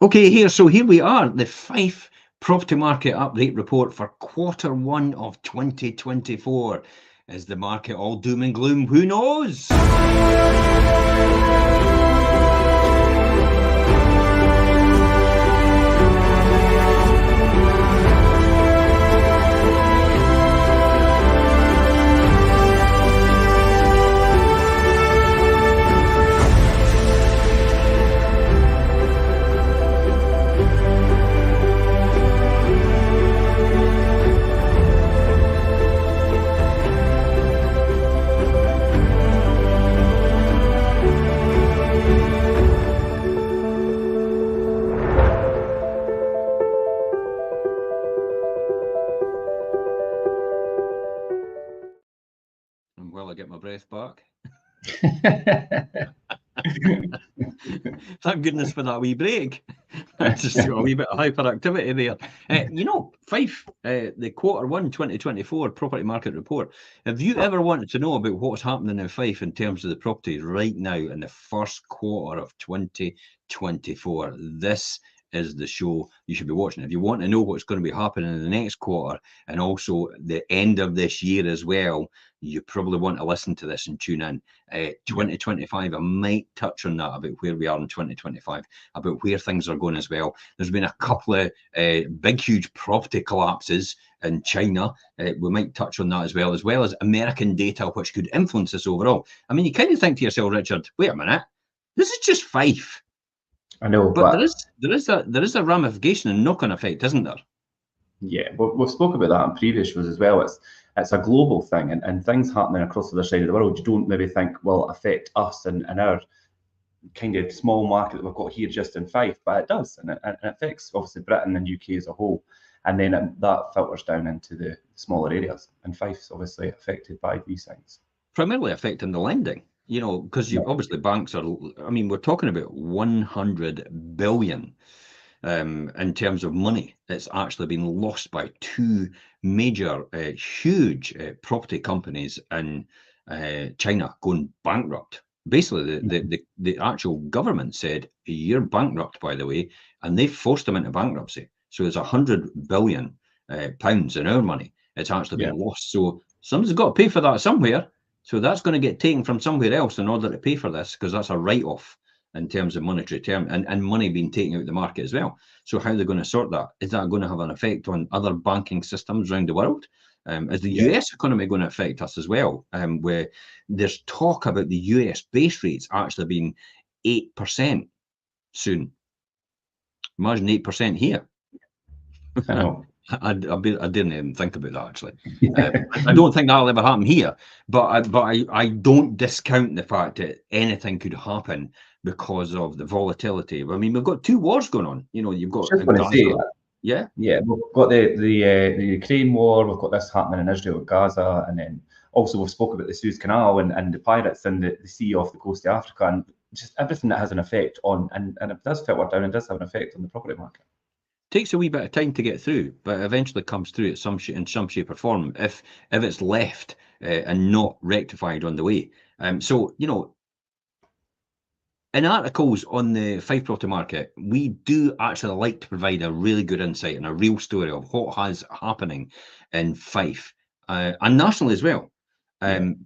Okay, here we are, the Fife property market update report for Q1 of 2024. Is the market all doom and gloom? Who knows? And while I get my breath back. Thank goodness for that wee break. Just got a wee bit of hyperactivity there. Fife, the Q1 2024 property market report. Have you ever wanted to know about what's happening in Fife in terms of the properties right now in the first quarter of 2024? This is the show you should be watching. If you want to know what's going to be happening in the next quarter and also the end of this year as well, you probably want to listen to this and tune in. 2025, I might touch on that, about where we are in 2025, about where things are going as well. There's been a couple of big, huge property collapses in China. We might touch on that as well as American data, which could influence this overall. I mean, you kind of think to yourself, Richard, wait a minute, this is just Fife. I know, but there is a ramification and knock-on effect, isn't there? Yeah, we've spoken about that in previous shows as well. It's a global thing, and things happening across the other side of the world, you don't maybe think will affect us and our kind of small market that we've got here just in Fife, but it does, and it affects obviously Britain and UK as a whole, and then that filters down into the smaller areas, and Fife's obviously affected by these things. Primarily affecting the lending. Because obviously banks are, I mean, we're talking about 100 billion in terms of money that's actually been lost by two major, huge property companies in China going bankrupt. Basically, the actual government said, you're bankrupt, by the way, and they forced them into bankruptcy. So it's 100 billion pounds in our money. It's actually been lost. So somebody's got to pay for that somewhere. So that's going to get taken from somewhere else in order to pay for this, because that's a write-off in terms of monetary term and money being taken out of the market as well. So how they're going to sort that? Is that going to have an effect on other banking systems around the world? Is the US economy going to affect us as well? Where there's talk about the US base rates actually being 8% soon. Imagine 8% here. I know. I didn't even think about that, actually. I don't think that'll ever happen here, but I don't discount the fact that anything could happen because of the volatility. I mean, we've got two wars going on. You've got Gaza. Yeah, we've got the Ukraine war. We've got this happening in Israel with Gaza, and then also we've spoken about the Suez Canal and the pirates in the sea off the coast of Africa, and just everything that has an effect on, and it does filter down and does have an effect on the property market. Takes a wee bit of time to get through, but eventually comes through in some shape or form if it's left and not rectified on the way. So in articles on the Fife property market, we do actually like to provide a really good insight and a real story of what has happening in Fife and nationally as well,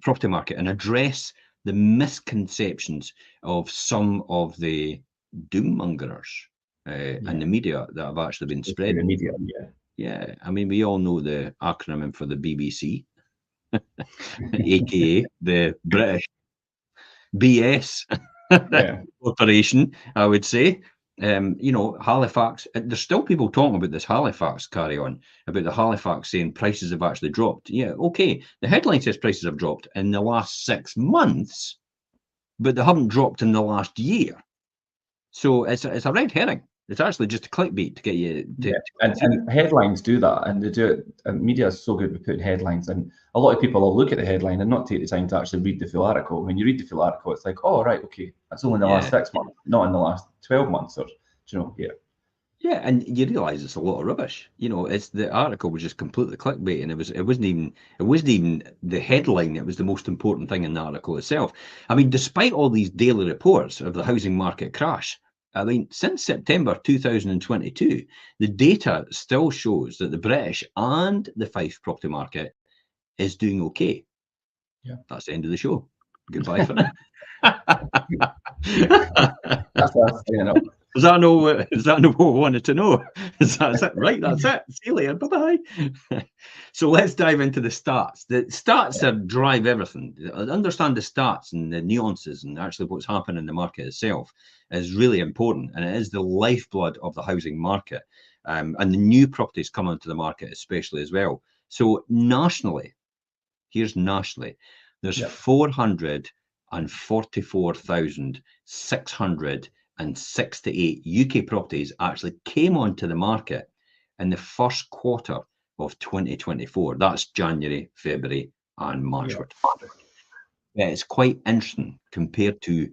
property market, and address the misconceptions of some of the doom mongers. And the media that have actually been spread. The media, yeah. I mean, we all know the acronym for the BBC, aka the British BS Corporation, I would say. Halifax. There's still people talking about this Halifax carry-on, about the Halifax saying prices have actually dropped. Yeah, okay. The headline says prices have dropped in the last 6 months, but they haven't dropped in the last year. So it's a red herring. It's actually just a clickbait to get you to. And headlines do that, and they do it. And media is so good with putting headlines, and a lot of people will look at the headline and not take the time to actually read the full article. When you read the full article, it's like, oh right, okay, that's only in the last 6 months, not in the last 12 months, or Yeah, and you realise it's a lot of rubbish. It's the article was just completely clickbait, and it wasn't even the headline that was the most important thing in the article itself. I mean, despite all these daily reports of the housing market crash, I mean, since September 2022, the data still shows that the British and the Fife property market is doing okay. Yeah. That's the end of the show. Goodbye for now. That's us, you know. Is that no what we wanted to know? Is that it? Right, that's it. See you later. Bye-bye. So let's dive into the stats. The stats are drive everything. Understand the stats and the nuances and actually what's happening in the market itself is really important. And it is the lifeblood of the housing market. And the new properties come onto the market especially as well. So nationally, here's nationally, there's 444,668 UK properties actually came onto the market in the first quarter of 2024. That's January, February, and March. It's quite interesting compared to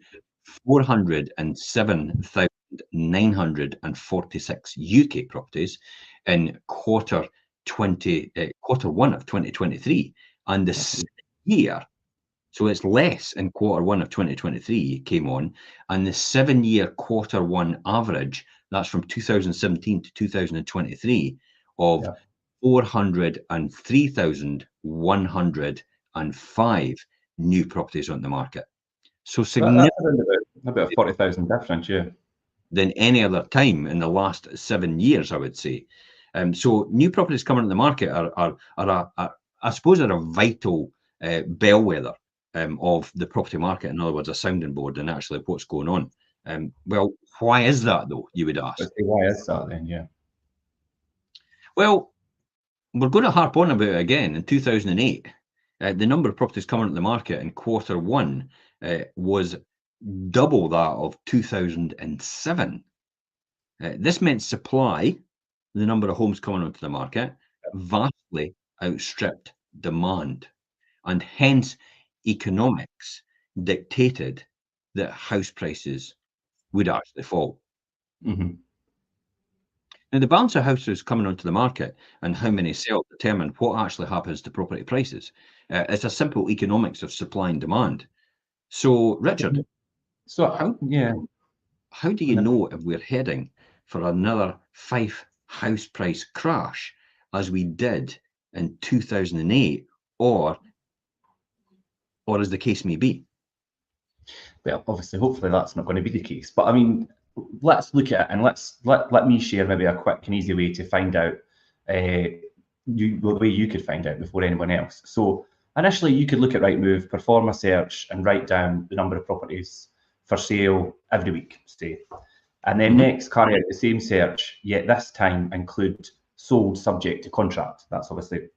407,946 UK properties in quarter one of 2023, and this year, so it's less in quarter one of 2023 came on, and the 7-year quarter one average, that's from 2017 to 2023, of 403,105 new properties on the market. So significant about 40,000 difference, than any other time in the last 7 years, I would say. So new properties coming on the market are I suppose, are a vital bellwether of the property market. In other words, a sounding board and actually what's going on. Well, why is that though, you would ask? Why is that then, Well, we're going to harp on about it again. In 2008, the number of properties coming on the market in quarter one was double that of 2007. This meant supply, the number of homes coming onto the market, vastly outstripped demand, and hence economics dictated that house prices would actually fall. Mm-hmm. Now, the balance of houses coming onto the market and how many sell determine what actually happens to property prices. It's a simple economics of supply and demand. So, Richard, how do you know if we're heading for another Fife house price crash as we did in 2008, or as the case may be? Well, obviously, hopefully that's not going to be the case. But I mean, let's look at it, and let me share maybe a quick and easy way to find out the way you could find out before anyone else. So initially, you could look at Rightmove, perform a search, and write down the number of properties for sale every week, say. And then next, carry out the same search, yet this time include sold subject to contract. That's obviously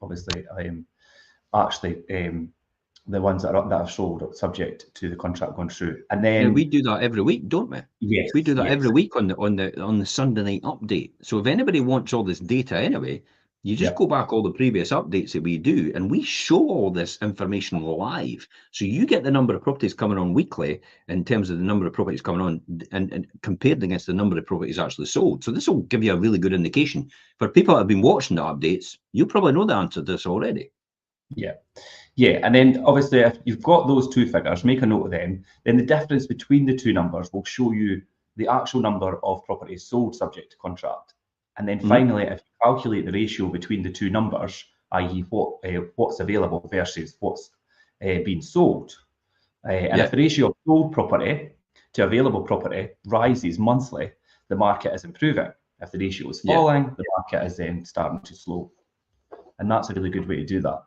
the ones that are sold subject to the contract going through. And then we do that every week, don't we? Yes, we do that every week on the Sunday night update. So if anybody wants all this data anyway, you just go back all the previous updates that we do, and we show all this information live. So you get the number of properties coming on weekly in terms of the number of properties coming on and compared against the number of properties actually sold. So this will give you a really good indication. For people that have been watching the updates, you probably know the answer to this already. Yeah, and then obviously if you've got those two figures, make a note of them, then the difference between the two numbers will show you the actual number of properties sold subject to contract. And then finally, if you calculate the ratio between the two numbers, i.e. what's available versus what's being sold, and if the ratio of sold property to available property rises monthly, the market is improving. If the ratio is falling, the market is then starting to slow. And that's a really good way to do that.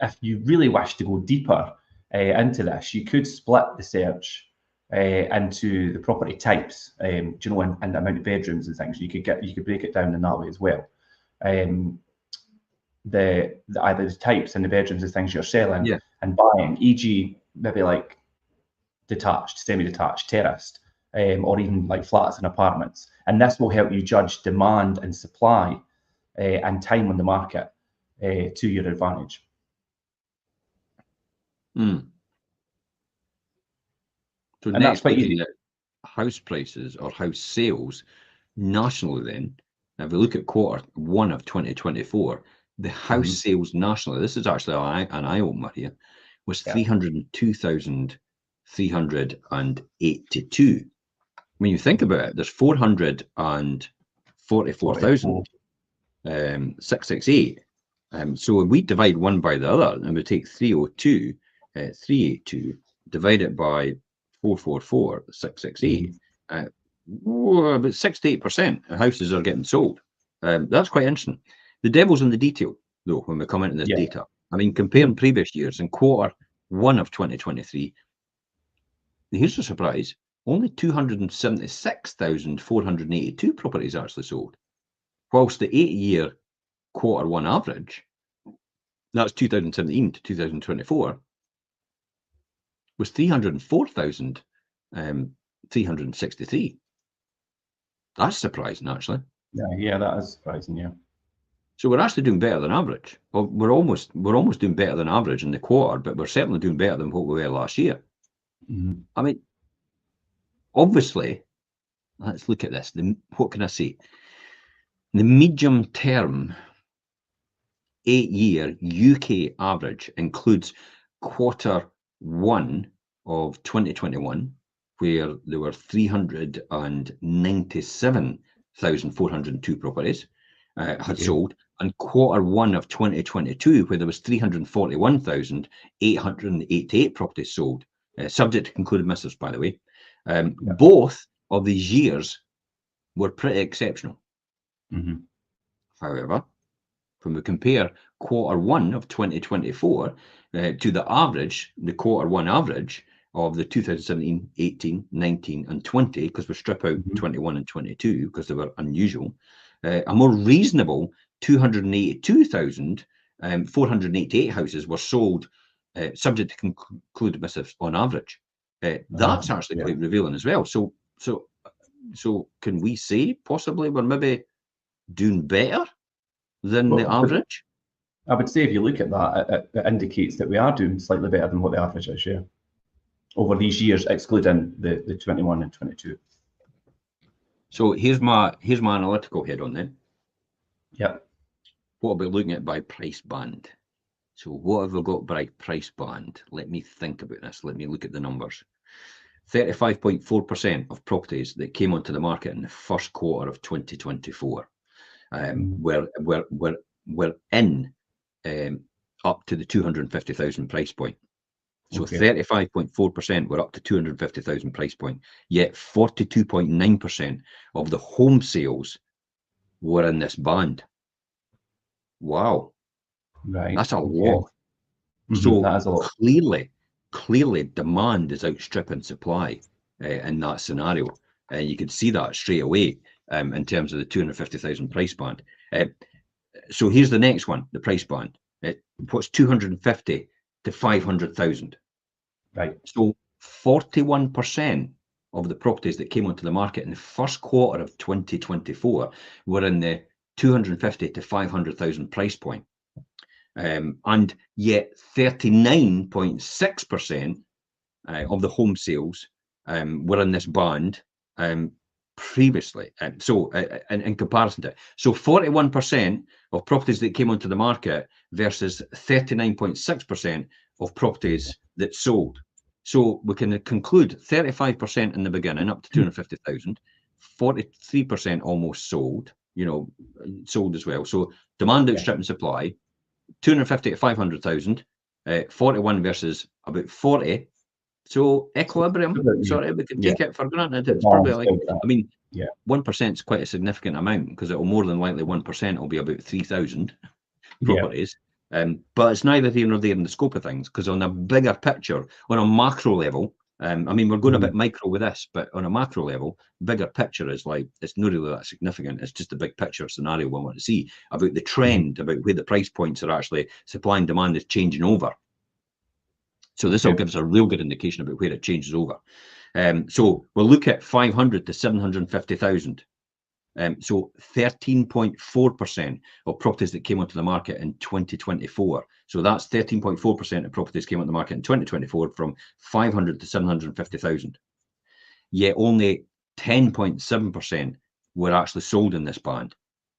If you really wish to go deeper into this, you could split the search into the property types, and the amount of bedrooms and things. You could break it down in that way as well. The either the types and the bedrooms of things you're selling and buying, e.g., maybe like detached, semi-detached, terraced, or even like flats and apartments. And this will help you judge demand and supply and time on the market to your advantage. So and next, looking at house prices or house sales nationally, then, if we look at quarter one of 2024, the house sales nationally, this is actually an eye-opener here, was 302,382. when you think about it, there's 444,000 668. So we divide one by the other, and we take 302, 382, divide it by 444, 668. About 68% of houses are getting sold. That's quite interesting. The devil's in the detail, though, when we come into this data. I mean, comparing previous years, in quarter one of 2023, here's a surprise, only 276,482 properties actually sold, whilst the 8-year quarter one average, that's 2017 to 2024, was 304,363. That's surprising, actually. Yeah, that is surprising. Yeah. So we're actually doing better than average. Well, we're almost doing better than average in the quarter, but we're certainly doing better than what we were last year. I mean, obviously, let's look at this. What can I say? The medium term 8-year UK average includes quarter one of 2021, where there were 397,402 properties had sold, and quarter one of 2022, where there was 341,888 properties sold, subject to concluded missives, by the way. Both of these years were pretty exceptional. However, when we compare quarter one of 2024 to the average, the quarter one average of the 2017, 18, 19, and 20, because we strip out 21 and 22 because they were unusual, a more reasonable 282,488 houses were sold subject to concluded missives on average. That's actually quite revealing as well. So can we say possibly we're maybe doing better than the average? I would say if you look at that, it indicates that we are doing slightly better than what the average is, over these years, excluding the 21 and 22. So here's my analytical head on then. Yeah. What are we looking at by price band? So what have we got by price band? Let me think about this. Let me look at the numbers. 35.4% of properties that came onto the market in the first quarter of 2024 were in up to the 250,000 price point. So 35.4% were up to 250,000 price point, yet 42.9% of the home sales were in this band. Wow. Right. That's a lot. So that is a lot. Clearly demand is outstripping supply in that scenario. You could see that straight away in terms of the 250,000 price band. So here's the next one, the price band. What's 250 to 500,000? Right. So 41% of the properties that came onto the market in the first quarter of 2024 were in the 250 to 500,000 price point. And yet 39.6% of the home sales were in this band previously. So in comparison to it, so 41% of properties that came onto the market versus 39.6% of properties that sold. So we can conclude 35% in the beginning, up to 250,000, 43% almost sold, sold as well. So demand outstripping supply, 250 to 500,000, 41 versus about 40. So equilibrium, sorry, we can take it for granted. It's probably like, 1% is quite a significant amount, because it will more than likely 1% will be about 3,000 properties. But it's neither here nor there in the scope of things, because on a bigger picture, on a macro level, I mean, we're going a bit micro with this, but on a macro level, bigger picture is like, it's not really that significant. It's just a big picture scenario we want to see about the trend, about where the price points are actually, supply and demand is changing over. So this will give us a real good indication about where it changes over. So we'll look at 500 to 750,000. So 13.4% of properties that came onto the market in 2024. So that's 13.4% of properties came onto the market in 2024 from 500 to 750,000. Yet only 10.7% were actually sold in this band.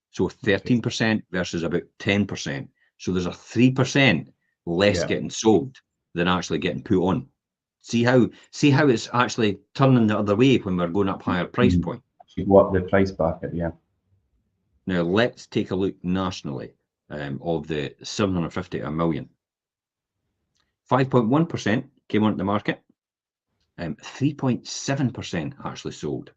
So 13% versus about 10%. So there's a 3% less getting sold than actually getting put on. See how it's actually turning the other way when we're going up higher price point. You go up the price bracket, yeah. Now let's take a look nationally of the 750 to a million. 5.1% came onto the market. 3.7% actually sold.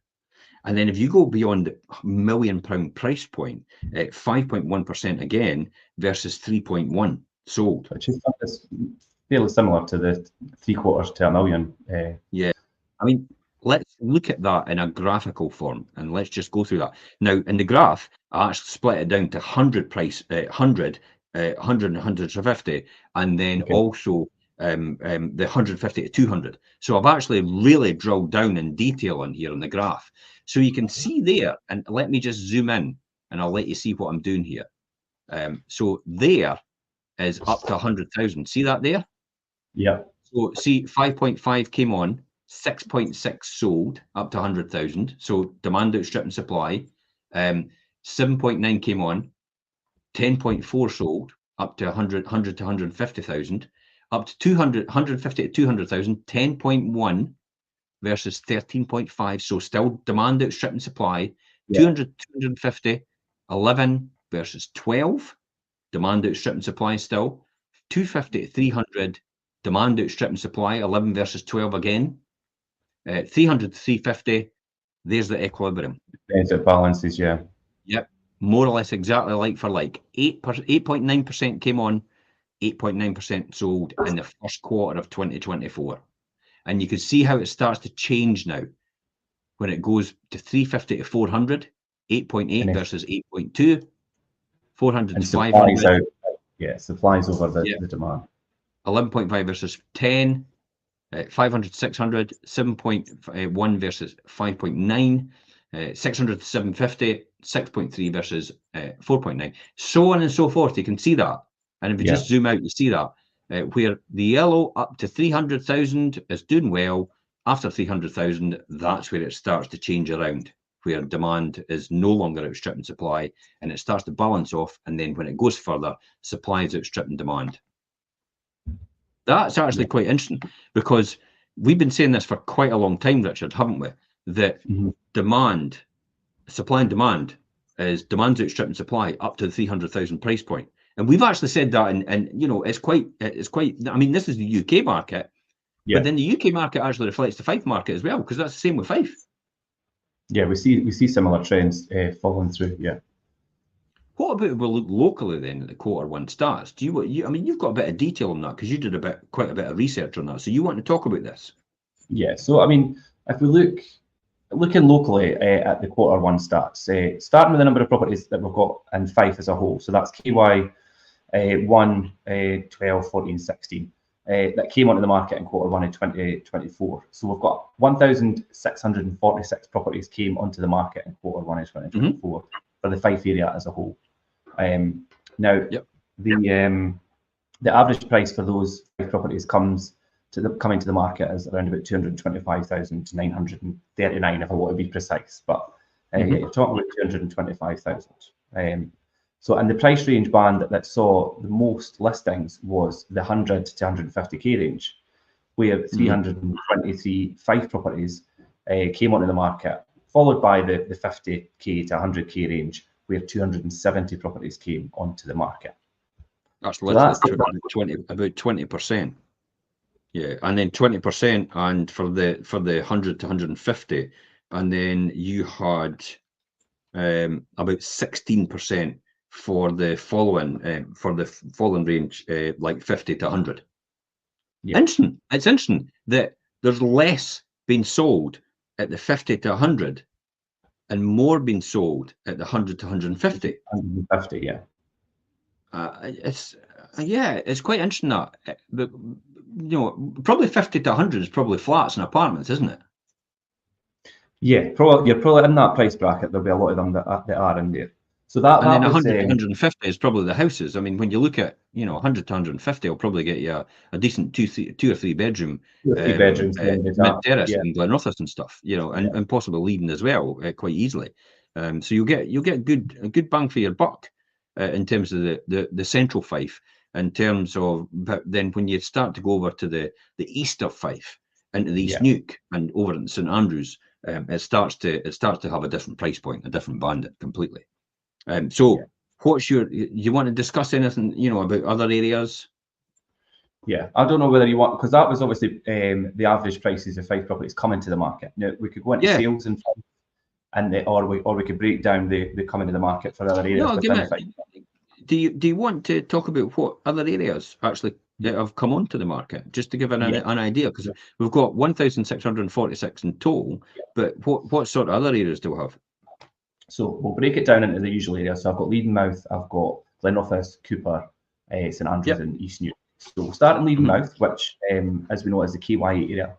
And then if you go beyond the £1 million price point, 5.1% again versus 3.1 sold. Which is fairly similar to the 3/4 to a million. Yeah, I mean, let's look at that in a graphical form, and let's just go through that. Now, in the graph, I actually split it down to 100 price, 100, 100 and 150, and then also the 150 to 200. So I've actually really drilled down in detail in here on the graph. So you can see there, and let me just zoom in, and I'll let you see what I'm doing here. So there is up to 100,000. See that there? Yeah. So see, 5.5 came on, 6.6 sold up to 100,000. So demand outstripping supply. 7.9 came on, 10.4 sold up to 100 to 150,000. Up to 200, 150 to 200,000, 10.1 versus 13.5. So still demand outstripping supply. Yeah. 200 to 250, 11 versus 12. Demand outstripping supply still. 250 to 300. Demand outstripping supply, 11 versus 12 again. 300 to 350, there's the equilibrium. There's it balances, yeah. Yep, more or less exactly like for like. 8.9% came on, 8.9% sold in the first quarter of 2024. And you can see how it starts to change now. When it goes to 350 to 400, 8.8 versus 8.2, 400 to 500. Yeah, supplies over the demand. 11.5 versus 10, 500 to 600, 7.1 versus 5.9, 600 to 750, 6.3 versus 4.9, so on and so forth. You can see that. And if you just zoom out, you see that where the yellow up to 300,000 is doing well. After 300,000, that's where it starts to change around, where demand is no longer outstripping supply and it starts to balance off. And then when it goes further, supply is outstripping demand. That's actually quite interesting, because we've been saying this for quite a long time, Richard, haven't we? That demand, supply and demand is demand's outstripping supply up to the 300,000 price point. And we've actually said that, and you know, it's quite, I mean, this is the UK market, but then the UK market actually reflects the Fife market as well, because that's the same with Fife. Yeah, we see similar trends following through, What about we look locally then at the quarter 1 stats? Do you, I mean, you've got a bit of detail on that because you did quite a bit of research on that. So you want to talk about this? Yeah. So I mean, if we looking locally at the quarter 1 stats, starting with the number of properties that we've got in Fife as a whole. So that's KY 1, 12, 14, 16 that came onto the market in quarter 1 in 2024. So we've got 1,646 properties came onto the market in quarter 1 in 2024 for the Fife area as a whole. Now, the average price for those 5 properties coming to the market is around about 225,939, if I want to be precise. But you're talking about 225,000. So, and the price range band that saw the most listings was the 100 to 150k range, where 323 Fife properties came onto the market, followed by the 50k to 100k range, where 270 properties came onto the market. That's literally about 20%. Yeah, and then 20%, and for the 100 to 150, and then you had about 16% for the following range, like 50 to 100. Interesting. It's interesting that there's less being sold at the 50 to 100 and more being sold at the 100 to 150. 150, yeah. It's quite interesting that, but you know, probably 50 to 100 is probably flats and apartments, isn't it? Yeah, you're probably in that price bracket. There'll be a lot of them that are in there. So that and then 100 to 150 is probably the houses. I mean, when you look at, you know, 100 to 150 will probably get you a decent two or three bedroom, bedrooms, mid-terrace in Glenrothes and stuff, you know, and possibly leading as well quite easily. So you'll get a good bang for your buck in terms of the central Fife. In terms of, but then when you start to go over to the east of Fife, into the East Nuke and over in St Andrews, it starts to have a different price point, a different bandit completely. So what's you want to discuss anything, about other areas? Yeah, I don't know whether you want, because that was obviously the average prices of Fife properties coming to the market. Now we could go into sales and or we could break down the coming to the market for other areas within Fife. Do you want to talk about what other areas actually have come onto the market, just to give an idea? Because we've got 1,646 in total, but what sort of other areas do we have? So we'll break it down into the usual areas. So I've got Leadenmouth, I've got Glenoffice, Cooper, St Andrews, and East Nuke. So we'll start in Leadenmouth, which, as we know, is the KY area.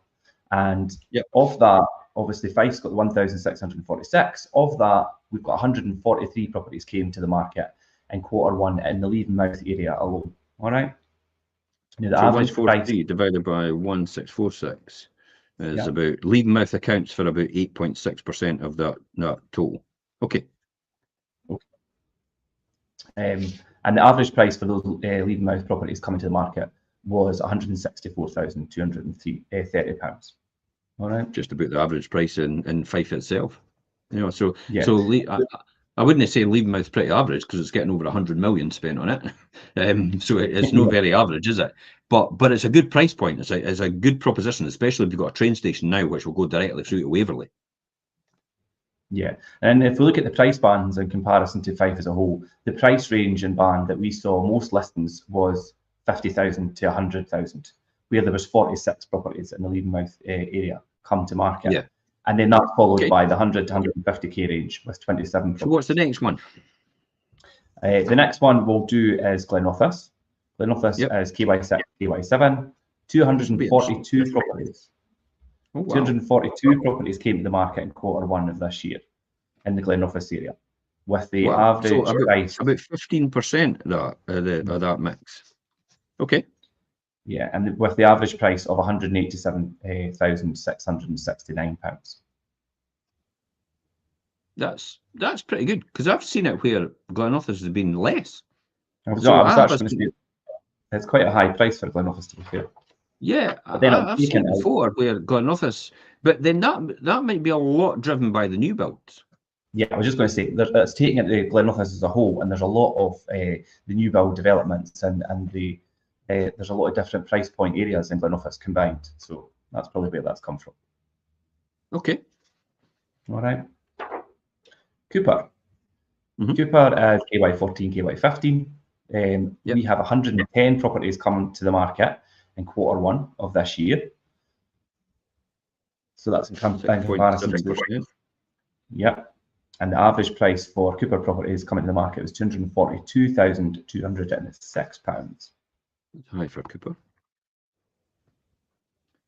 And of that, obviously, Fife's got the 1,646. Of that, we've got 143 properties came to the market in Q1 in the Leadenmouth area alone. All right. Now, the average price divided by 1,646 is about, Leadenmouth accounts for about 8.6% of that total. Okay. And the average price for those Leadenmouth properties coming to the market was £164,230. All right, just about the average price in Fife itself. So I wouldn't say Leadenmouth's pretty average because it's getting over 100 million spent on it. So it's not very average, is it? But it's a good price point. It's a good proposition, especially if you've got a train station now which will go directly through to Waverley. Yeah, and if we look at the price bands in comparison to Fife as a whole, the price range and band that we saw most listings was 50,000 to 100,000, where there was 46 properties in the Leadenmouth area come to market. Yeah. And then that's followed by the 100 to 150k range with 27 properties. So what's the next one? The next one we'll do is Glenoffice. Glenoffice is KY6, KY7, 242 properties. Oh, wow. 242 properties came to the market in Q1 of this year in the Glenoffice area, with the average price about 15% of that mix. Okay. Yeah, and with the average price of £187,669. That's pretty good, because I've seen it where Glenoffice has been less. It's quite a high price for Glenoffice, to be fair. Yeah, I've seen it before where Glenoffice, but then that might be a lot driven by the new builds. Yeah, I was just going to say it's taking it to Glenoffice as a whole, and there's a lot of the new build developments and there's a lot of different price point areas in Glenoffice combined. So that's probably where that's come from. Okay. All right. Cooper. Cooper is KY14, KY15. We have 110 properties coming to the market in Q1 of this year. So that's in comparison to and the average price for Cooper properties coming to the market was £242,206. High for Cooper.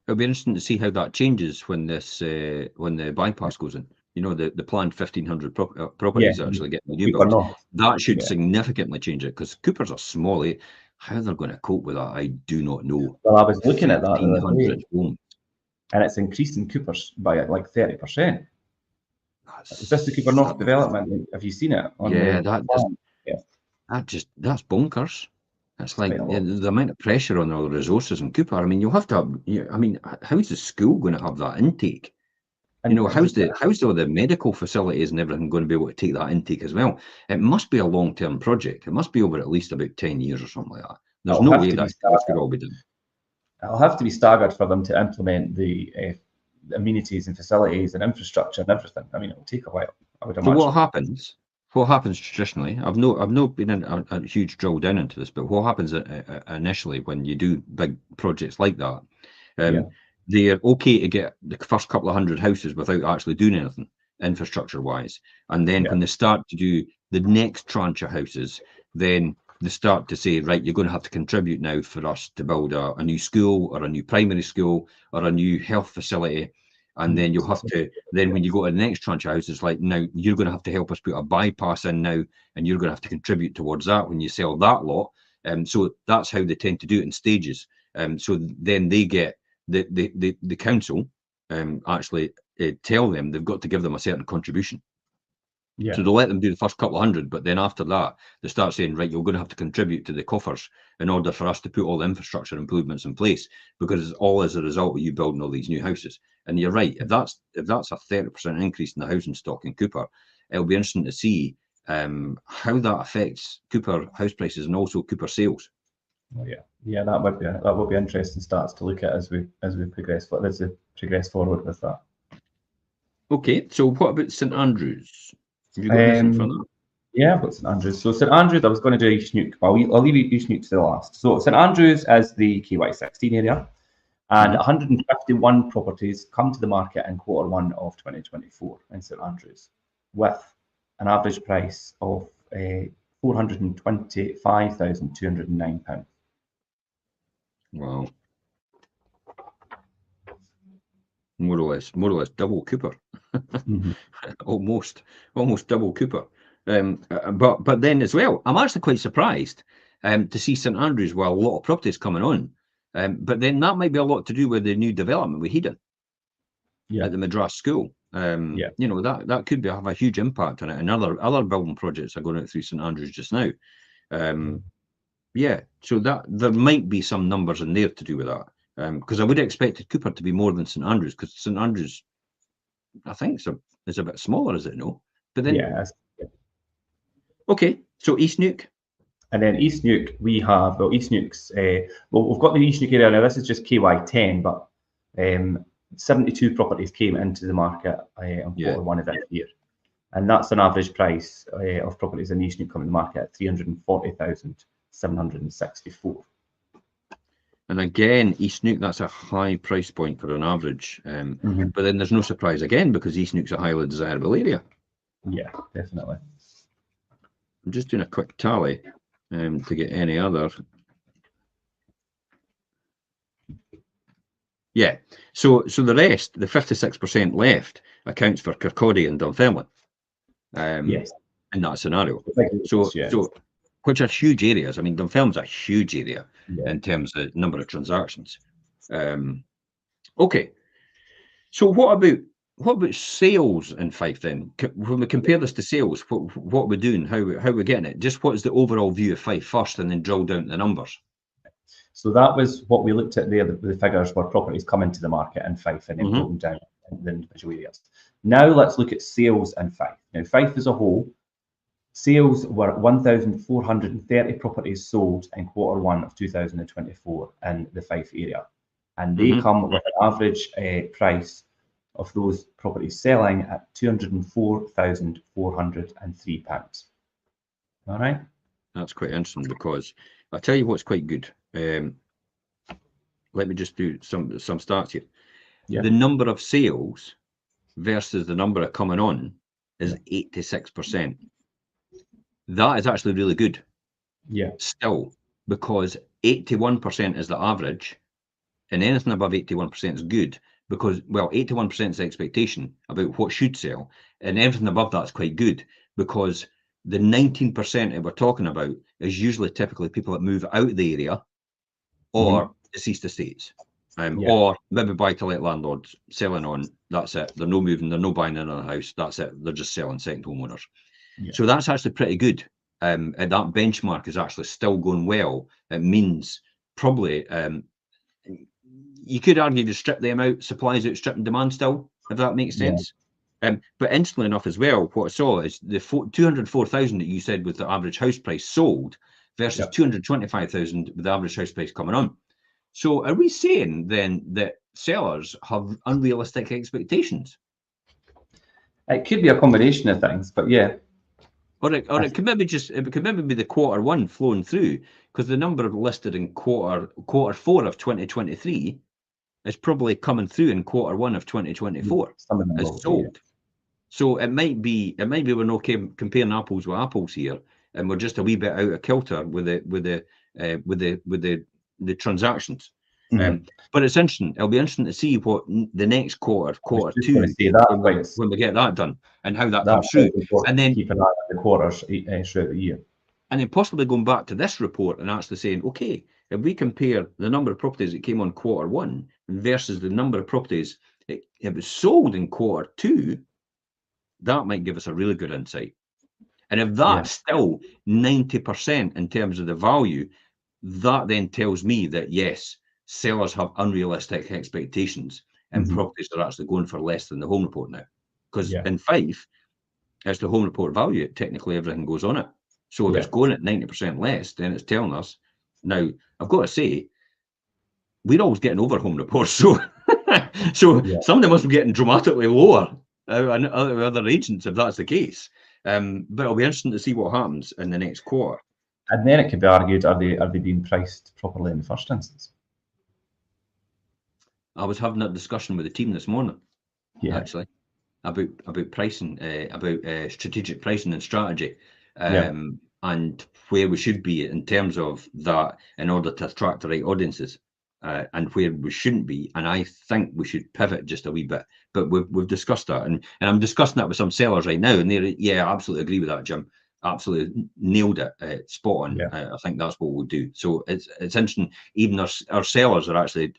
It'll be interesting to see how that changes when when the bypass goes in. The planned 1,500 properties actually get the new builds. That should significantly change it, because Coopers are small. How they're going to cope with that, I do not know. Well, I was looking at that, 1,500 homes, and it's increased in Coopers by like 30%. Is this the Cooper North development? Have you seen it? That's bonkers. It's like the amount of pressure on all the resources in Cooper. I mean, you'll have to have, how's the school going to have that intake? How's all the medical facilities and everything going to be able to take that intake as well? It must be a long-term project. It must be over at least about 10 years or something like that. There's no way that could all be done. It'll have to be staggered for them to implement the amenities and facilities and infrastructure and everything. I mean, it'll take a while, I would imagine. So what happens traditionally, I've not been in a huge drill down into this, but what happens initially when you do big projects like that, they're okay to get the first couple of hundred houses without actually doing anything infrastructure wise, and then when they start to do the next tranche of houses, then they start to say, right, you're going to have to contribute now for us to build a new school or a new primary school or a new health facility. And then you'll have to, when you go to the next tranche of houses, like, now you're going to have to help us put a bypass in now, and you're going to have to contribute towards that when you sell that lot. So that's how they tend to do it in stages. So then they get the council actually tell them they've got to give them a certain contribution. Yeah. So they let them do the first couple of hundred, but then after that, they start saying, right, you're going to have to contribute to the coffers in order for us to put all the infrastructure improvements in place, because it's all as a result of you building all these new houses. And you're right, if that's a 30% increase in the housing stock in Cooper, it'll be interesting to see how that affects Cooper house prices and also Cooper sales. Oh, yeah, that would be interesting stats to look at as we progress forward with that. Okay, so what about St Andrews? Have you got anything for that? Yeah, I've got St Andrews. So St Andrews, I was going to do East Nuke, but I'll leave East Nuke to the last. So St Andrews is the KY16 area, and 151 properties come to the market in Q1 of 2024 in St Andrews, with an average price of £425,209. Wow. More or less double Cooper. almost double Cooper. But then as well, I'm actually quite surprised to see St Andrews with a lot of properties coming on. But then that might be a lot to do with the new development with Hedon at the Madras School. You know, that could have a huge impact on it. And other building projects are going out through St Andrews just now. Yeah, so that there might be some numbers in there to do with that. Because I would have expected Cooper to be more than St Andrews, because St Andrews, I think, is a bit smaller, is it? No, but then okay. So East Nuke, and then East Nuke, we have East Nuke's. We've got the East Nuke area now. This is just KY10, but 72 properties came into the market on Q1 of this year, and that's an average price of properties in East Nuke coming to the market at 340,764. and again, East Nuke, that's a high price point for an average. But then there's no surprise again, because East Nuke's a highly desirable area. Yeah, definitely. I'm just doing a quick tally to get any other. Yeah, so the rest, the 56% left, accounts for Kirkcaldy and Dunfermline. In that scenario. So which are huge areas. I mean, Dunfermline's a huge area in terms of number of transactions. Okay, so what about sales in Fife then? When we compare this to sales, what we're doing, how we're getting it? Just what is the overall view of Fife first, and then drill down to the numbers. So that was what we looked at there, the figures where properties come into the market in Fife and then broken down into the individual areas. Now let's look at sales in Fife. Now, Fife as a whole, sales were 1,430 properties sold in Q1 of 2024 in the Fife area. And they come with an average price of those properties selling at £204,403. All right? That's quite interesting, because I'll tell you what's quite good. Let me just do some stats here. The number of sales versus the number of coming on is 86%. That is actually really good. Still, because 81% is the average, and anything above 81% is good, because, well, 81% is the expectation about what should sell, and everything above that is quite good, because the 19% that we're talking about is usually typically people that move out of the area or deceased estates, or maybe buy-to-let landlords selling on. That's it. They're no moving. They're no buying another house. That's it. They're just selling, second homeowners. So that's actually pretty good. And that benchmark is actually still going well. It means probably you could argue to strip them out, supplies outstripping demand still, if that makes sense. But instantly enough as well, what I saw is the 204,000 that you said was the average house price sold versus 225,000 with the average house price coming on. So are we saying then that sellers have unrealistic expectations? It could be a combination of things, but Or it could maybe be the Q1 flowing through, because the number listed in quarter 4 of 2023 is probably coming through in Q1 of 2024 as sold. So it might be we're not comparing apples with apples here, and we're just a wee bit out of kilter with the transactions. But it's interesting. It'll be interesting to see what the next quarter 2, when we get that done, and how that comes through. And then keep an eye on the quarters throughout the year. And then possibly going back to this report and actually saying, okay, if we compare the number of properties that came on Q1 versus the number of properties it was sold in Q2, that might give us a really good insight. And if that's still 90% in terms of the value, that then tells me that yes, sellers have unrealistic expectations and properties are actually going for less than the home report now. Because in Fife, it's the home report value. Technically, everything goes on it. So if it's going at 90% less, then it's telling us. Now, I've got to say, we're always getting over home reports. So, some of them must be getting dramatically lower and other agents if that's the case. But it'll be interesting to see what happens in the next quarter. And then it could be argued, are they being priced properly in the first instance? I was having that discussion with the team this morning, actually, about pricing, about strategic pricing and strategy, and where we should be in terms of that in order to attract the right audiences, and where we shouldn't be. And I think we should pivot just a wee bit. But we've discussed that, and I'm discussing that with some sellers right now, and they're I absolutely agree with that, Jim. Absolutely nailed it, spot on. I think that's what we'll do. So it's interesting. Even our sellers are actually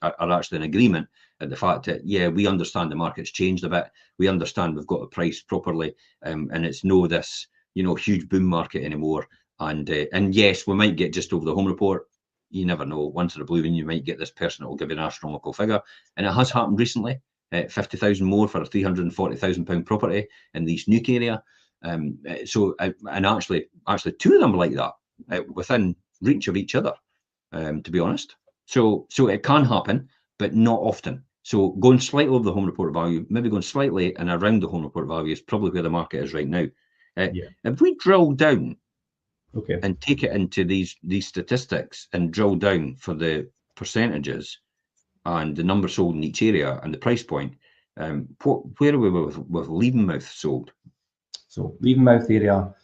in agreement at the fact that we understand the market's changed a bit. We understand we've got to price properly, and it's no this huge boom market anymore. And yes, we might get just over the home report. You never know. Once in a blue moon, you might get this person that will give you an astronomical figure, and it has happened recently. 50,000 more for a £340,000 property in the East Nuke area. So and actually two of them are like that, within reach of each other, to be honest. So it can happen, but not often. So going slightly over the home report value, maybe going slightly and around the home report value is probably where the market is right now. If we drill down and take it into these statistics and drill down for the percentages and the number sold in each area and the price point, where are we with Leavenmouth sold? So Leavenmouth area,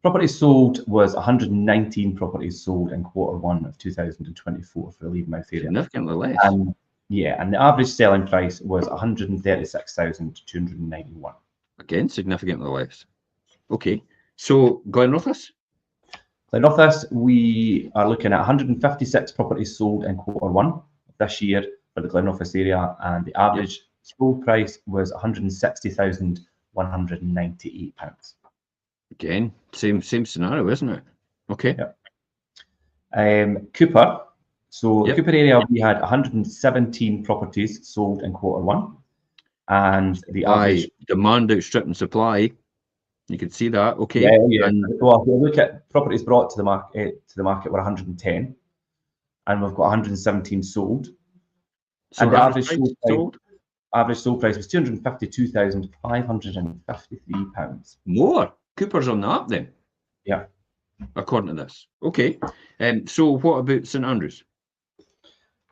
properties sold was 119 properties sold in Q1 of 2024 for the Leavenmouth area. Significantly less. And the average selling price was 136,291. Again, significantly less. Okay, so Glenrothes? Glenrothes, we are looking at 156 properties sold in Q1 this year for the Glenrothes area, and the average sold price was £160,198. Again, same scenario, isn't it? Okay. Cooper. So Cooper area, we had 117 properties sold in Q1, and the average demand outstripping supply. You can see that. Okay. And well, if you look at properties brought to the market were 110, and we've got 117 sold. So and the average sold price was £252,553. More. Cooper's on that then. Yeah. According to this. Okay. So what about St Andrews?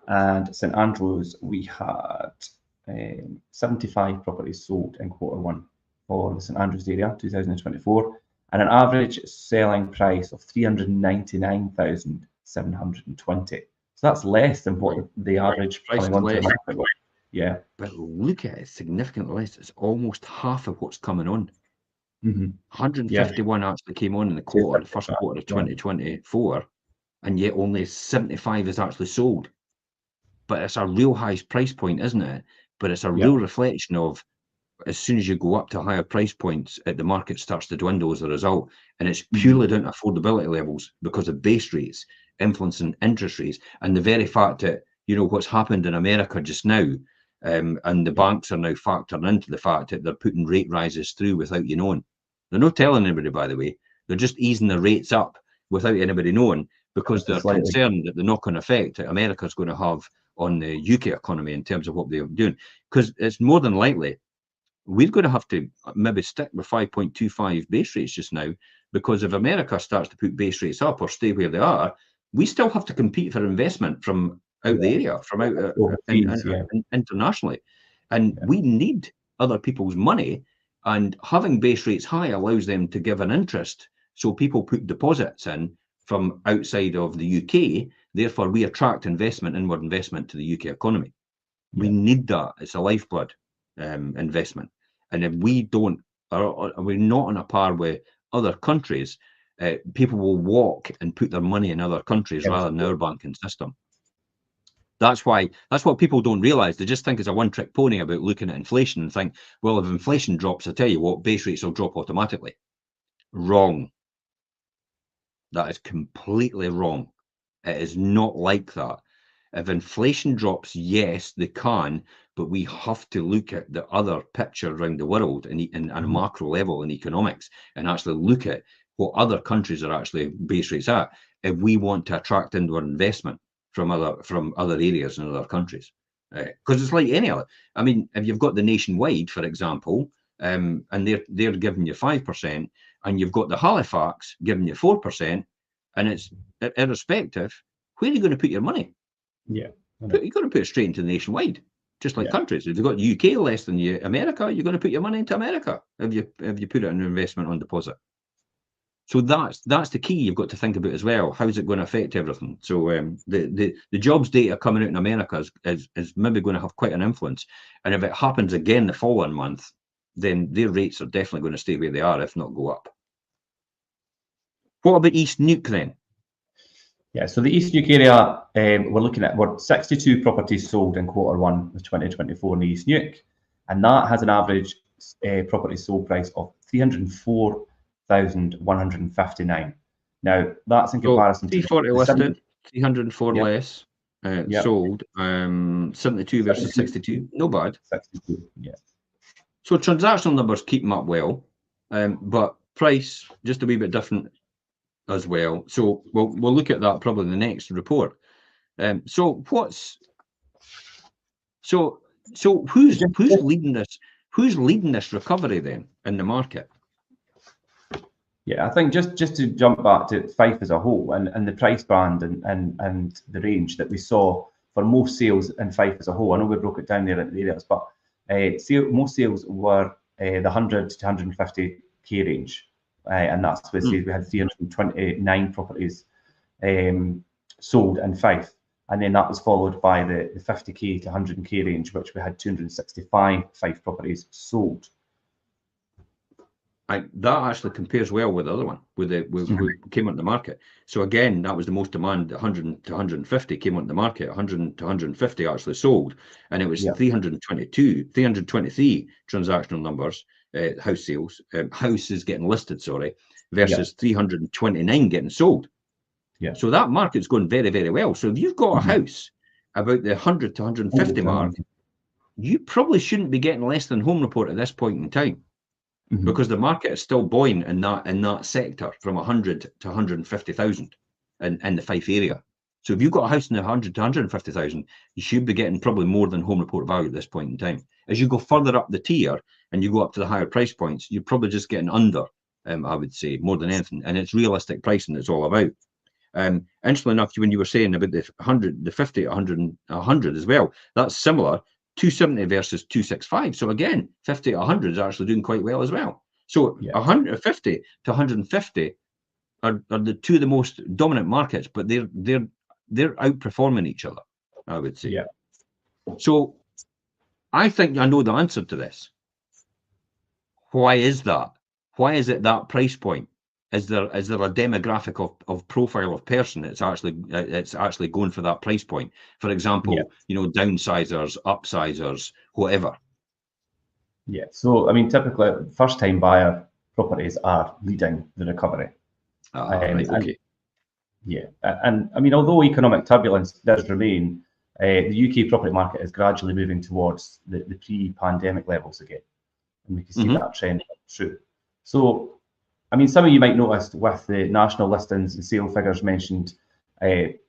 And St Andrews, we had 75 properties sold in Q1 for the St Andrews area, 2024, and an average selling price of £399,720. So that's less than what the average price coming onto the market was. Yeah. But look at it, significantly less. It's almost half of what's coming on. 151 actually came on in the first quarter of 2024, and yet only 75 is actually sold. But it's a real high price point, isn't it? But it's a real reflection of, as soon as you go up to higher price points, the market starts to dwindle as a result. And it's purely down to affordability levels because of base rates influencing interest rates, and the very fact that, what's happened in America just now, and the banks are now factoring into the fact that they're putting rate rises through without you knowing. They're not telling anybody, by the way. They're just easing the rates up without anybody knowing, because they're concerned that the knock-on effect that America's going to have on the UK economy in terms of what they're doing. Because it's more than likely we're going to have to maybe stick with 5.25 base rates just now, because if America starts to put base rates up or stay where they are, we still have to compete for investment from out the area, from out internationally. And we need other people's money, and having base rates high allows them to give an interest. So people put deposits in from outside of the UK, therefore we attract inward investment to the UK economy. We need that. It's a lifeblood investment. And if we don't, or we're not on a par with other countries, people will walk and put their money in other countries rather than our banking system. That's what people don't realise. They just think it's a one-trick pony about looking at inflation and think, well, if inflation drops, I tell you what, base rates will drop automatically. Wrong. That is completely wrong. It is not like that. If inflation drops, yes, they can, but we have to look at the other picture around the world and on a macro level in economics and actually look at what other countries are actually base rates at if we want to attract inward investment from other areas in other countries. Because it's like any other. I mean, if you've got the nationwide, for example, and they're giving you 5%, and you've got the Halifax giving you 4%, and it's irrespective, where are you going to put your money? Yeah, You're going to put it straight into the nationwide, just like countries. If you've got the UK less than America, you're going to put your money into America if you put it in an investment on deposit. So that's the key you've got to think about as well. How's it going to affect everything? So the jobs data coming out in America is maybe going to have quite an influence. And if it happens again the following month, then their rates are definitely going to stay where they are, if not go up. What about East Nuke then? Yeah, so the East Nuke area, we're looking at 62 properties sold in Q1 of 2024 in the East Nuke, and that has an average property sold price of 304,159. Now that's in comparison to 340 listed, 304 less sold, 72 versus 62, no bad. 62, yeah. So transactional numbers keep them up well, but price just a wee bit different as well. So we'll look at that probably in the next report. So who's leading this? Who's leading this recovery then in the market? Yeah, I think just to jump back to Fife as a whole and the price band and the range that we saw for most sales in Fife as a whole. I know we broke it down there in the areas, but most sales were the 100 to 150k range. And that's where we had 329 properties sold in Fife. And then that was followed by the 50k to 100k range, which we had 265 Fife properties sold. That actually compares well with the other one, with came on the market. So again, that was the most demand. 100 to 150 came on the market. 100 to 150 actually sold, and it was 323 transactional numbers, house sales, houses getting listed, sorry, versus 329 getting sold. Yeah. So that market's going very, very well. So if you've got a house about the 100 to 150 mark, you probably shouldn't be getting less than home report at this point in time. Because the market is still buoyant in that sector from 100 to 150,000 in the Fife area. So if you've got a house in the 100 to 150,000, you should be getting probably more than home report value at this point in time. As you go further up the tier and you go up to the higher price points, you're probably just getting under, I would say, more than anything. And it's realistic pricing it's all about. Interestingly enough, when you were saying about the 100, the 50, 100 as well, that's similar. 270 versus 265. So again, 50 to 100 is actually doing quite well as well. So 150 to 150 are the two of the most dominant markets, but they're outperforming each other, I would say. Yeah. So I think I know the answer to this. Why is that? Why is it that price point? Is there a demographic of profile of person it's actually going for that price point? For example, downsizers, upsizers, whatever. Yeah. So I mean, typically, first-time buyer properties are leading the recovery. Right. Okay. And I mean, although economic turbulence does remain, the UK property market is gradually moving towards the pre-pandemic levels again, and we can see that trend true. So, I mean, some of you might notice with the national listings and sale figures mentioned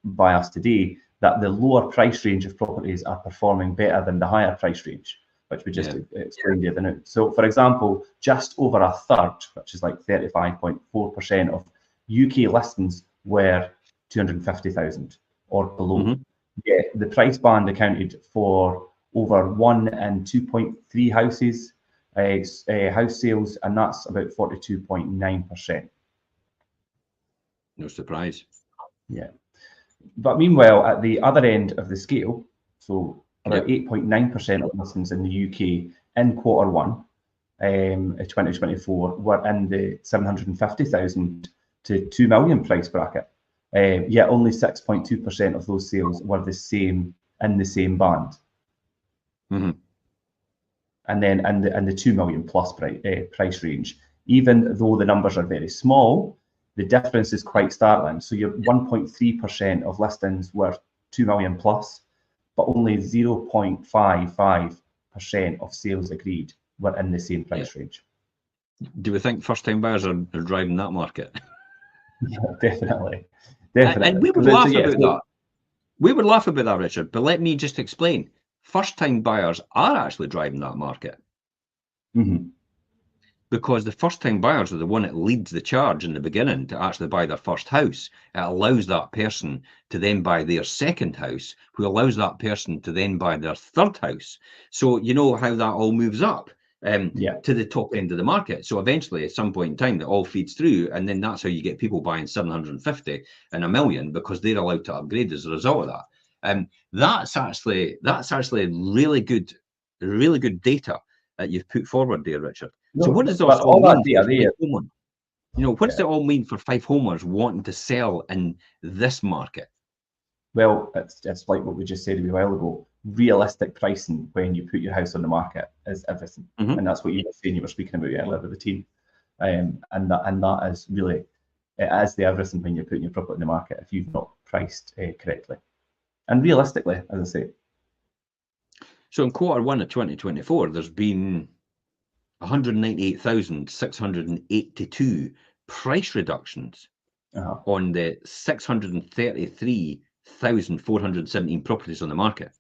by us today that the lower price range of properties are performing better than the higher price range, which we just explained the other night. So, for example, just over a third, which is like 35.4% of UK listings were 250,000 or below. Yeah, the price band accounted for over 1 and 2.3 houses. House sales, and that's about 42.9%. No surprise. Yeah. But meanwhile, at the other end of the scale, so about 8.9% of listings in the UK in Q1 2024 were in the 750,000 to 2 million price bracket. Yet only 6.2% of those sales were the same in the same band. Mm-hmm. And then in the 2 million plus price range, even though the numbers are very small, the difference is quite startling. So your 1.3% of listings were 2 million plus, but only 0.55% of sales agreed were in the same price range. Do we think first-time buyers are driving that market? Yeah, definitely. And we would laugh about that. We would laugh about that, Richard, but let me just explain. First-time buyers are actually driving that market. Mm-hmm. Because the first-time buyers are the one that leads the charge in the beginning to actually buy their first house. It allows that person to then buy their second house, who allows that person to then buy their third house. So you know how that all moves up to the top end of the market. So eventually, at some point in time, that all feeds through, and then that's how you get people buying 750 and $1 million because they're allowed to upgrade as a result of that. That's actually really good data that you've put forward there, Richard. No, so what does this all all mean that for Fife homeowners? You know, what does it all mean for Fife homeowners wanting to sell in this market? Well, it's like what we just said a while ago. Realistic pricing when you put your house on the market is everything, and that's what you were saying. You were speaking about earlier with the team, and that is really, it is the everything when you're putting your property on the market if you've not priced correctly and realistically, as I say. So in Q1 of 2024, there's been 198,682 price reductions on the 633,417 properties on the market.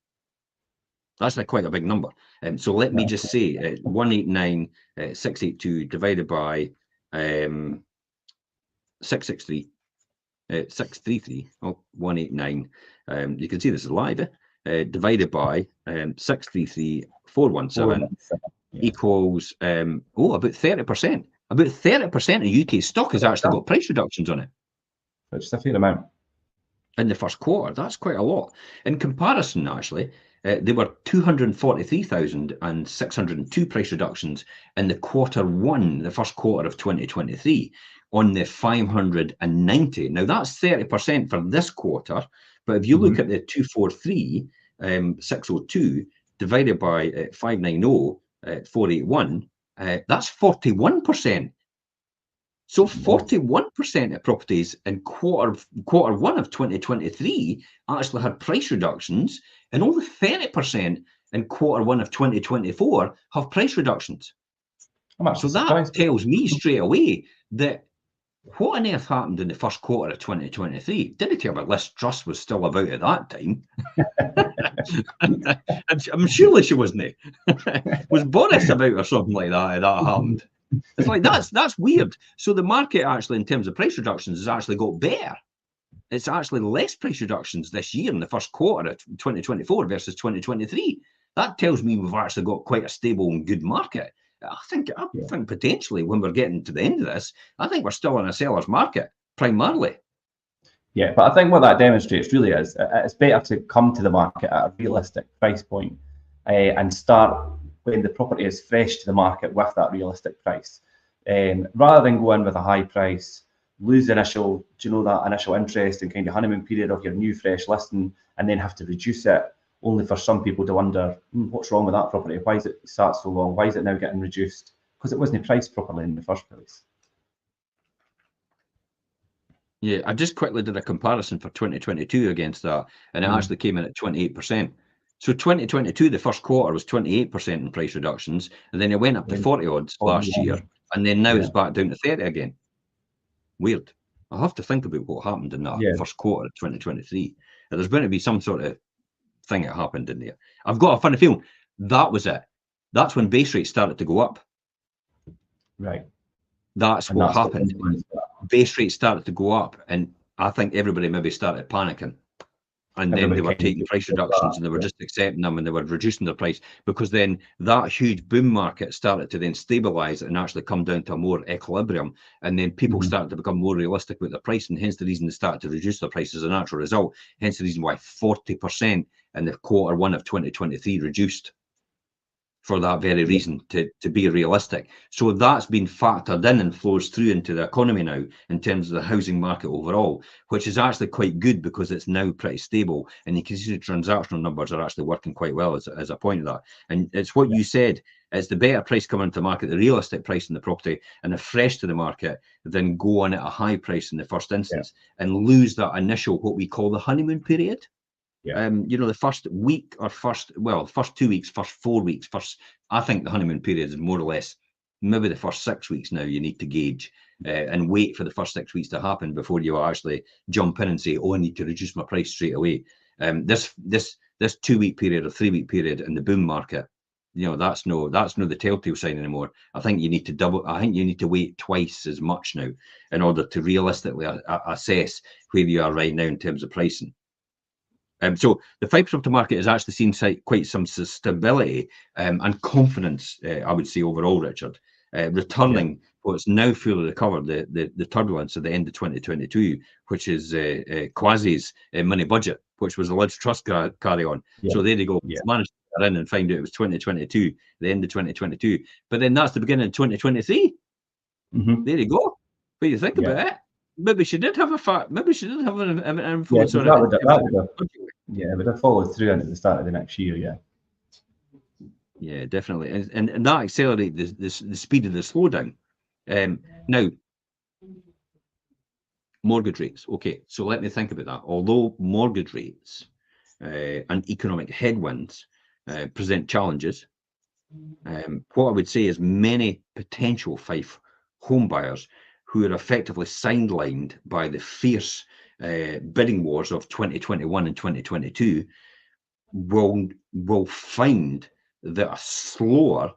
That's quite a big number. So let me just say 189,682 divided by 663, 633, 189. You can see this is live. Divided by 633,417 equals about 30%. About 30% of UK stock has actually got price reductions on it. Which is a fair amount. In the first quarter, that's quite a lot. In comparison, actually, there were 243,602 price reductions in the Q1, the first quarter of 2023, on the 590. Now that's 30% for this quarter, but if you look at the 243,602 divided by 590,481, that's 41%. So 41% of properties in Q1 of 2023 actually had price reductions, and only 30% in Q1 of 2024 have price reductions. So that tells me straight away that what on earth happened in the first quarter of 2023? Didn't tell me Liz Truss was still about at that time. I'm surely she wasn't. Was Boris about or something like that? That happened. It's like that's weird. So the market actually, in terms of price reductions, has actually got better. It's actually less price reductions this year in the first quarter of 2024 versus 2023. That tells me we've actually got quite a stable and good market. I think potentially when we're getting to the end of this, I think we're still in a seller's market primarily. Yeah, but I think what that demonstrates really is it's better to come to the market at a realistic price point and start when the property is fresh to the market with that realistic price, rather than go in with a high price, lose the initial, that initial interest and kind of honeymoon period of your new fresh listing, and then have to reduce it, only for some people to wonder, what's wrong with that property? Why is it sat so long? Why is it now getting reduced? Because it wasn't priced properly in the first place. Yeah, I just quickly did a comparison for 2022 against that, and it actually came in at 28%. So 2022, the first quarter was 28% in price reductions, and then it went up to 40 odds last year, and then now it's back down to 30 again. Weird. I'll have to think about what happened in that first quarter of 2023. There's going to be some sort of thing that happened in there. I've got a funny feeling that was it. That's when base rates started to go up. Right. That's what happened. Base rates started to go up, and I think everybody maybe started panicking. And then they were taking price reductions and they were just accepting them, and they were reducing their price, because then that huge boom market started to then stabilize and actually come down to a more equilibrium. And then people started to become more realistic with their price, and hence the reason they started to reduce their price as a natural result. Hence the reason why 40% in the Q1 of 2023 reduced. for that very reason, to be realistic. So that's been factored in and flows through into the economy now in terms of the housing market overall, which is actually quite good because it's now pretty stable, and you can see the transactional numbers are actually working quite well as a point of that. And it's what you said, it's the better price coming into the market, the realistic price in the property, and the fresh to the market, than go on at a high price in the first instance and lose that initial, what we call the honeymoon period. You know, the first week or first 2 weeks, first 4 weeks, I think the honeymoon period is more or less maybe the first 6 weeks now you need to gauge and wait for the first 6 weeks to happen before you actually jump in and say, oh, I need to reduce my price straight away. This 2 week period or 3 week period in the boom market, you know, that's no the telltale sign anymore. I think you need to wait twice as much now in order to realistically assess where you are right now in terms of pricing. So the Fife property market has actually seen quite some stability and confidence, I would say, overall, Richard, returning what's now fully recovered, the turbulence at the end of 2022, which is Kwasi's money budget, which was a Liz Truss carry on. So there you go. Managed to get in and find out it was 2022, the end of 2022. But then that's the beginning of 2023. There you go. What do you think about it? Maybe she did have an influence on it. It would have followed through into the start of the next year. Yeah, definitely, and that accelerated the speed of the slowdown. Now, mortgage rates. Okay, so let me think about that. Although mortgage rates and economic headwinds present challenges, what I would say is many potential Fife home buyers who are effectively sidelined by the fierce bidding wars of 2021 and 2022 will find that a slower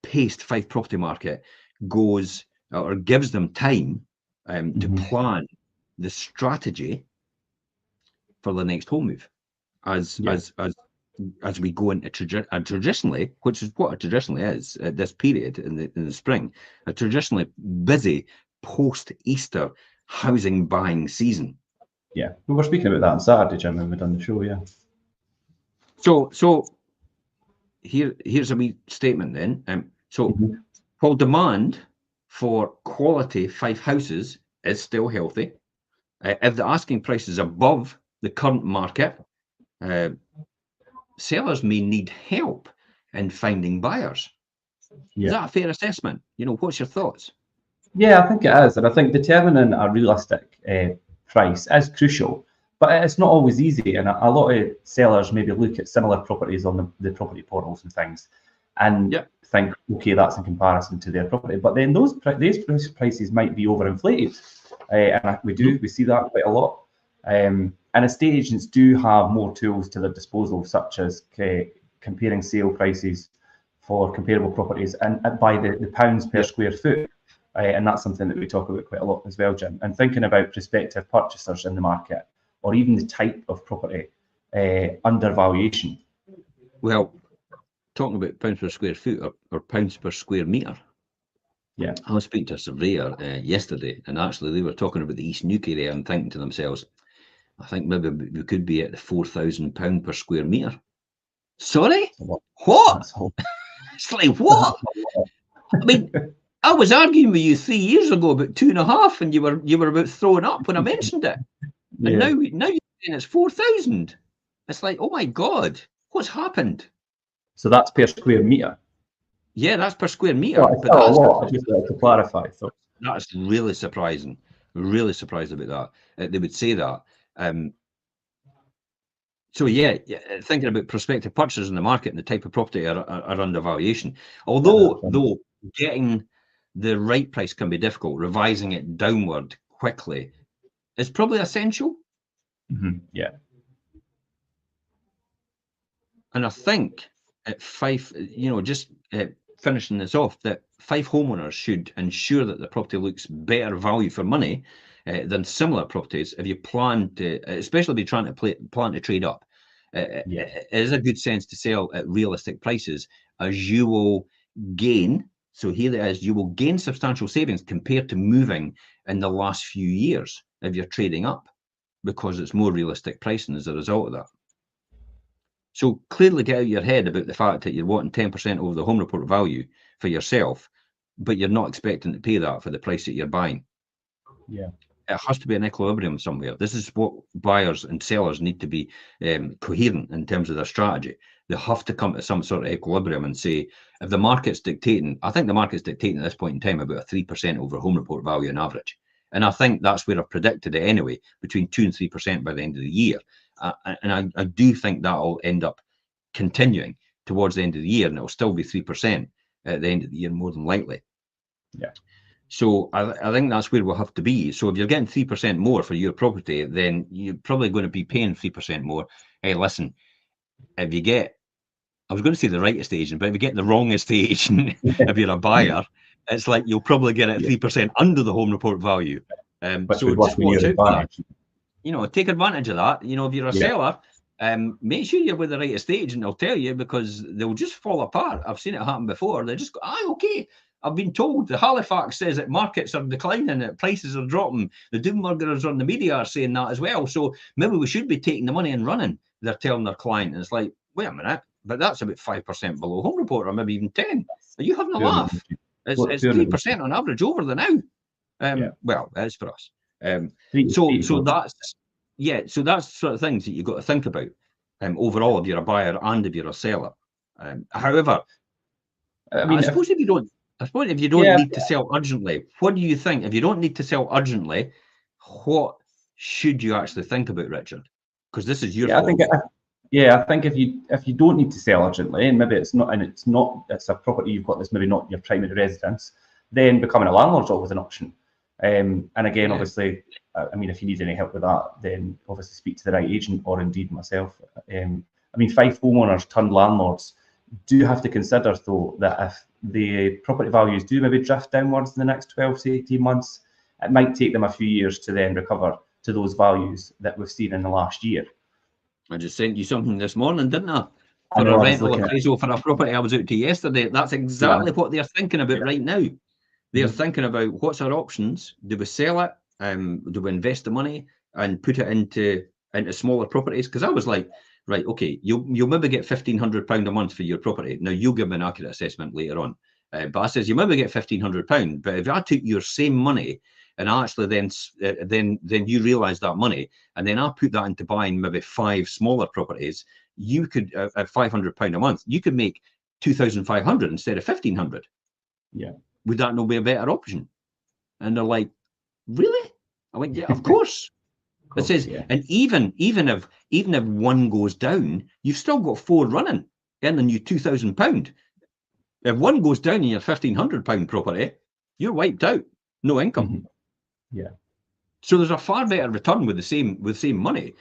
paced Fife property market goes or gives them time to plan the strategy for the next home move as we go into traditionally, which is what it traditionally is at this period in the spring, a traditionally busy post-Easter housing buying season. We were speaking about that on Saturday, Jim, when we done the show. So here's a wee statement then. While demand for quality Fife houses is still healthy, if the asking price is above the current market, sellers may need help in finding buyers. Is that a fair assessment? You know, what's your thoughts? I think it is, and I think determining a realistic price is crucial, but it's not always easy, and a lot of sellers maybe look at similar properties on the property portals and things and think, okay, that's in comparison to their property, but then those prices might be overinflated, and we see that quite a lot, and estate agents do have more tools to their disposal, such as comparing sale prices for comparable properties and by the pounds per square foot. And that's something that we talk about quite a lot as well, Jim. And thinking about prospective purchasers in the market, or even the type of property undervaluation. Well, talking about pounds per square foot or pounds per square metre. I was speaking to a surveyor yesterday, and actually they were talking about the East Nuke area and thinking to themselves, I think maybe we could be at the £4,000 per square metre. Sorry? What? It's like, what? I mean, I was arguing with you 3 years ago about 2.5, and you were about throwing up when I mentioned it. And now you're saying it's 4,000. It's like, oh my God, what's happened? So that's per square metre. Yeah, that's per square metre. But that's a lot. I just like to clarify. So that's really surprising. Really surprised about that. They would say that. So thinking about prospective purchasers in the market and the type of property are under valuation. Although getting the right price can be difficult, revising it downward quickly is probably essential. And I think at Fife, just finishing this off, that Fife homeowners should ensure that the property looks better value for money than similar properties if you plan to, especially if you're trying to plan to trade up. It is a good sense to sell at realistic prices, as you will gain. So here it is, you will gain substantial savings compared to moving in the last few years if you're trading up, because it's more realistic pricing as a result of that. So clearly get out of your head about the fact that you're wanting 10% over the home report value for yourself, but you're not expecting to pay that for the price that you're buying. Yeah. It has to be an equilibrium somewhere. This is what buyers and sellers need to be coherent in terms of their strategy. They have to come to some sort of equilibrium and say, if the market's dictating, I think the market's dictating at this point in time about a 3% over home report value on average. And I think that's where I've predicted it anyway, between 2 and 3% by the end of the year. And I do think that'll end up continuing towards the end of the year, and it'll still be 3% at the end of the year, more than likely. Yeah. So I think that's where we'll have to be. So if you're getting 3% more for your property, then you're probably going to be paying 3% more. Hey, listen, if you get, I was going to say the rightest agent, but if you get the wrongest agent, if you're a buyer, it's like you'll probably get it 3% under the home report value. Which So would work just in watch your out for that. advantage. You know, take advantage of that. You know, if you're a seller, make sure you're with the right estate agent. I'll tell you, because they'll just fall apart. I've seen it happen before. They just go, okay. I've been told the Halifax says that markets are declining, that prices are dropping. The doommongers on the media are saying that as well. So maybe we should be taking the money and running. They're telling their client, and it's like, wait a minute, but that's about 5% below home report, or maybe even 10. Are you having a laugh? It's 3% on average over the now. Well, that's for us. So that's so that's sort of things that you've got to think about overall if you're a buyer and if you're a seller. However, I suppose if you don't need to sell urgently, what do you think? If you don't need to sell urgently, what should you actually think about, Richard? Because this is your fault. I think if you don't need to sell urgently, and maybe it's a property you've got that's maybe not your primary residence, then becoming a landlord's always an option. And again, obviously, I mean, if you need any help with that, then obviously speak to the right agent, or indeed myself. I mean, Fife homeowners turned landlords do have to consider, though, that if the property values do maybe drift downwards in the next 12 to 18 months, it might take them a few years to then recover to those values that we've seen in the last year. I just sent you something this morning, didn't I? For a rental appraisal for a property I was out to yesterday. That's exactly what they're thinking about right now. They're thinking about what's our options. Do we sell it? Do we invest the money and put it into smaller properties? Because I was like, right, okay, you'll maybe get £1,500 a month for your property. Now you'll give me an accurate assessment later on. But I says you maybe get £1,500. But if I took your same money and actually then you realise that money, and then I put that into buying maybe 5 smaller properties, you could at £500 a month, you could make 2,500 instead of 1,500. Yeah. Would that not be a better option? And they're like, really? I went, yeah, of course. It says, and even if one goes down, you've still got 4 running, earning you £2,000. If one goes down in your £1,500 property, you're wiped out, no income. Yeah. So there's a far better return with the same money.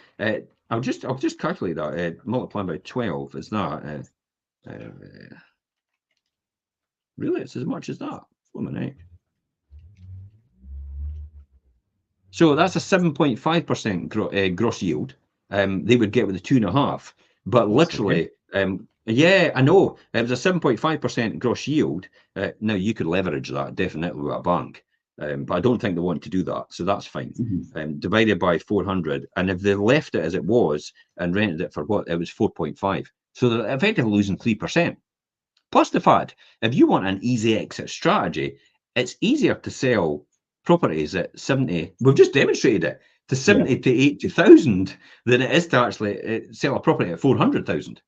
I'll just calculate that. Multiplying by 12 is that. Really, it's as much as that. 1 minute. So that's a 7.5% gross yield. They would get with the 2.5, but literally, yeah, I know it was a 7.5% gross yield. Now you could leverage that definitely with a bank, but I don't think they want to do that, so that's fine. Divided by 400, and if they left it as it was and rented it for what, it was 4.5. So they're effectively losing 3%. Plus the fact, if you want an easy exit strategy, it's easier to sell properties at 70. We've just demonstrated it to 70 to 80,000 than it is to actually sell a property at 400,000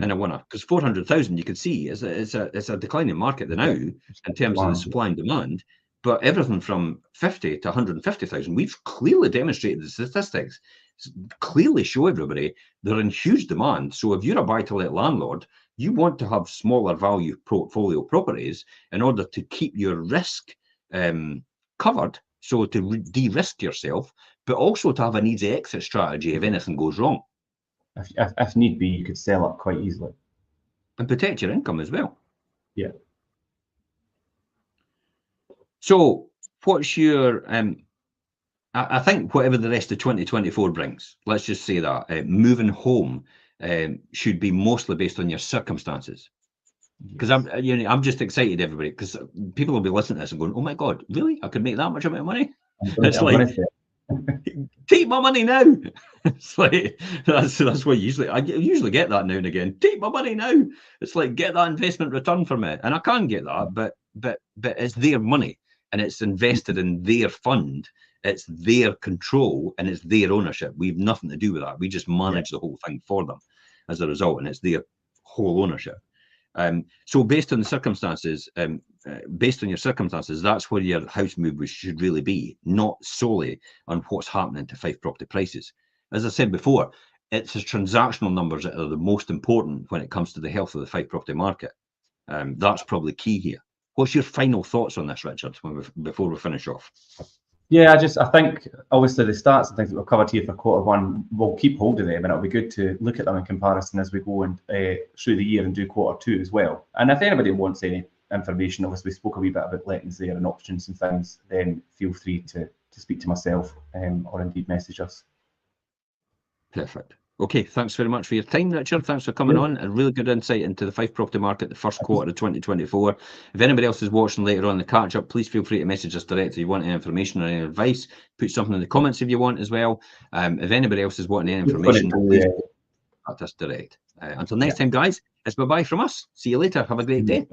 in a winner. Because 400,000, you can see, is a declining market now in terms of the supply and demand. But everything from 50 to 150,000, we've clearly demonstrated the statistics. Clearly show everybody they're in huge demand. So if you're a buy-to-let landlord, you want to have smaller value portfolio properties in order to keep your risk covered, so to de-risk yourself, but also to have an easy exit strategy if anything goes wrong. If need be, you could sell it quite easily. And protect your income as well. Yeah. So what's your, I think whatever the rest of 2024 brings, let's just say that, moving home should be mostly based on your circumstances. Because I'm just excited, everybody, because people will be listening to this and going, "Oh my God, really? I could make that much amount of money?" It's like, Take my money now. It's like that's what I usually get that now and again. Take my money now. It's like, get that investment return for me, and I can get that, but it's their money and it's invested in their fund. It's their control and it's their ownership. We've nothing to do with that. We just manage the whole thing for them as a result, and it's their whole ownership. So based on the circumstances, based on your circumstances, that's where your house move should really be, not solely on what's happening to Fife property prices. As I said before, it's the transactional numbers that are the most important when it comes to the health of the Fife property market. That's probably key here. What's your final thoughts on this, Richard, before we finish off? Yeah, I think obviously the stats and things that we've covered here for Q1, we'll keep hold of them, and it'll be good to look at them in comparison as we go and through the year and do Q2 as well. And if anybody wants any information, obviously we spoke a wee bit about lettings there and options and things, then feel free to speak to myself or indeed message us. Perfect. Okay, thanks very much for your time, Richard. Thanks for coming on. A really good insight into the Fife property market, the first quarter of 2024. If anybody else is watching later on the catch up, please feel free to message us direct if you want any information or any advice. Put something in the comments if you want as well. If anybody else is wanting any information, please contact us direct. Until next time, guys, it's bye-bye from us. See you later. Have a great day.